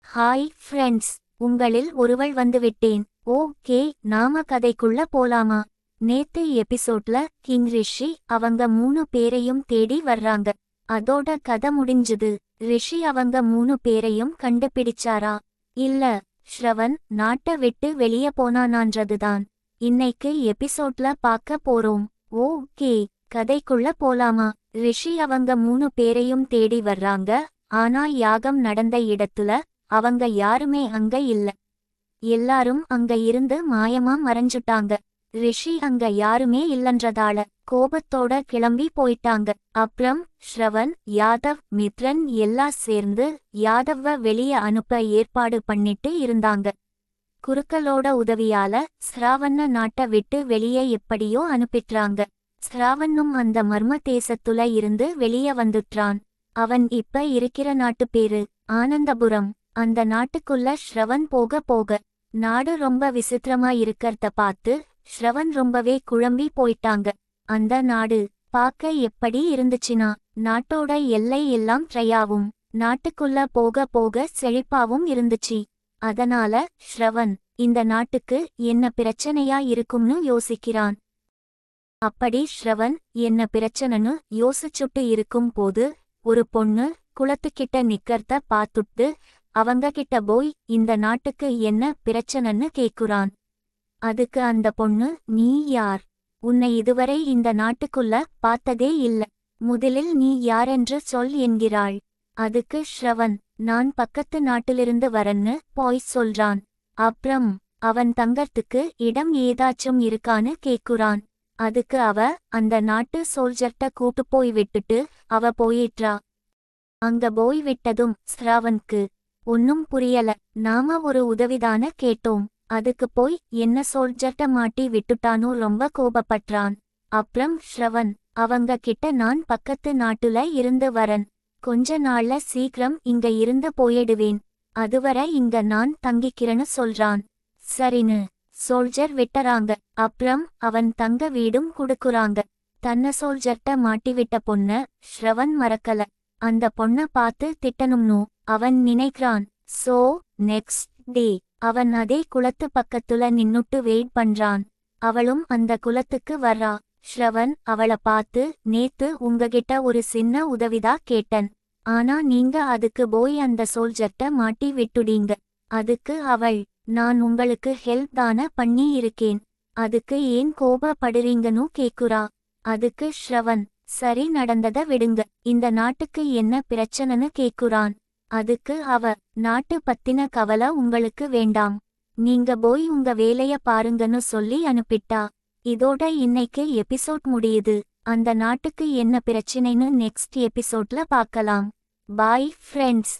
Hi friends, உங்களில் ஒருவள் வந்துவிட்டேன். Okay, நாம கதைக்குள்ள போலாமா? நேத்து எபிசோட்ல கிங் ரிஷி அவங்க 3 பேரையும் தேடி வர்றாங்க. அதோட கதை முடிஞ்சுது. ரிஷி அவங்க 3 பேரையும் கண்டுபிடிச்சாரா? இல்ல, ஸ்ரவன் நாட்டை விட்டு வெளிய போனானான்றதுதான் இன்னைக்கு எபிசோட்ல பார்க்க போறோம். ஓகே, கதைக்குள்ள போலாமா? ரிஷி அவங்க 3 பேரையும் தேடி வர்றாங்க. ஆனா யாகம் நடந்த இடத்துல அவங்க யாருமே அங்க இல்ல. எல்லாரும் அங்க இருந்து மாயமா மறைஞ்சுட்டாங்க. ரிஷி அங்க யாருமே இல்லன்றதால கோபத்தோட கிளம்பி போயிட்டாங்க. அப்புறம் ஸ்ரவன், யாதவ், மித்ரன் எல்லாம் சேர்ந்து யாதவ வெளிய அனுப்ப ஏற்பாடு பண்ணிட்டு இருந்தாங்க. குருக்களோட உதவியால ஸ்ராவண்ண நாட்டை விட்டு வெளியே எப்படியோ அனுப்பிட்றாங்க. ஸ்ராவண்ணும் அந்த மர்ம தேசத்துல இருந்து வெளிய வந்துட்டான். அவன் இப்ப இருக்கிற நாட்டு பேரு ஆனந்தபுரம். அந்த நாட்டுக்குள்ள ஸ்ரவன் போக போக நாடு ரொம்ப விசித்திரமா இருக்கறத பார்த்து ஸ்ரவன் ரொம்பவே குழம்பி போயிட்டாங்க. அந்த நாடு பார்க்க எப்படி இருந்துச்சுன்னா, நாட்டோட எல்லை எல்லாம் ட்ரையாவும் நாட்டுக்குள்ள போக போக செழிப்பாவும் இருந்துச்சு. அதனால ஸ்ரவன் இந்த நாட்டுக்கு என்ன பிரச்சனையா இருக்கும்னு யோசிக்கிறான். அப்படி ஸ்ரவன் என்ன பிரச்சனைன்னு யோசிச்சுட்டு இருக்கும் போது ஒரு பொண்ணு குளத்துக்கிட்ட நிக்கறத பார்த்துட்டு அவங்க கிட்ட போய் இந்த நாட்டுக்கு என்ன பிரச்சனைன்னு கேக்குறான். அதுக்கு அந்த பொண்ணு, நீ யார்? உன்னை இதுவரை இந்த நாட்டுக்குள்ள பார்த்ததே இல்ல. முதலில் நீ யாரென்று சொல் என்கிறாள். அதுக்கு ஸ்ரவன், நான் பக்கத்து நாட்டிலிருந்து வரன்னு போய் சொல்றான். அப்புறம் அவன் தங்கறதுக்கு இடம் ஏதாச்சும் இருக்கான்னு கேக்குறான். அதுக்கு அவ அந்த நாட்டு சோல்ஜர்ட்ட கூட்டு போய் விட்டுட்டு அவ போயிட்றா. அங்க போய் விட்டதும் ஸ்ராவனுக்கு ஒன்னும் புரியல. நாம ஒரு உதவிதான கேட்டோம், அதுக்கு போய் என்ன சோல்ஜர்ட்ட மாட்டி விட்டுட்டானோ ரொம்ப கோபப்பட்றான். அப்புறம் ஸ்ரவன் அவங்க கிட்ட, நான் பக்கத்து நாட்டுல இருந்து வரன், கொஞ்ச நாள்ல சீக்கிரம் இங்க இருந்து போயிடுவேன், அதுவரை இங்க நான் தங்கிக்கிறேன்னு சொல்றான். சரின்னு சோல்ஜர் விட்டறாங்க. அப்புறம் அவன் தங்க வீடும் குடுக்குறாங்க. தன்ன சோல்ஜர்ட்ட மாட்டிவிட்ட பொண்ண ஸ்ரவன் மறக்கல. அந்த பொண்ண பார்த்து திட்டணும்னு அவன் நினைக்கிறான். சோ நெக்ஸ்ட் டே அவன் அதே குளத்து பக்கத்துல நின்னுட்டு வெயிட் பண்றான். அவளும் அந்த குளத்துக்கு வர்றா. ஸ்ரவன் அவள பார்த்து, நேத்து உங்ககிட்ட ஒரு சின்ன உதவிதா கேட்டன், ஆனா நீங்க அதுக்கு போய் அந்த சோல்ஜர்ட்ட மாட்டி விட்டுடீங்க. அதுக்கு அவள், நான் உங்களுக்கு ஹெல்ப் தான பண்ணி இருக்கேன், அதுக்கு ஏன் கோபப்படுறீங்கன்னு கேக்குறா. அதுக்கு ஸ்ரவன், சரி நடந்தத விடுங்க, இந்த நாட்டுக்கு என்ன பிரச்சனைன்னு கேக்குறான். அதுக்கு அவ, நாட்டு பத்தின கவலை உங்களுக்கு வேண்டாம், நீங்க போய் உங்க வேலைய பாருங்கன்னு சொல்லி அனுப்பிட்டா. இதோட இன்னைக்கு எபிசோட் முடியுது. அந்த நாட்டுக்கு என்ன பிரச்சனைன்னு நெக்ஸ்ட் எபிசோட்ல பார்க்கலாம். Bye friends.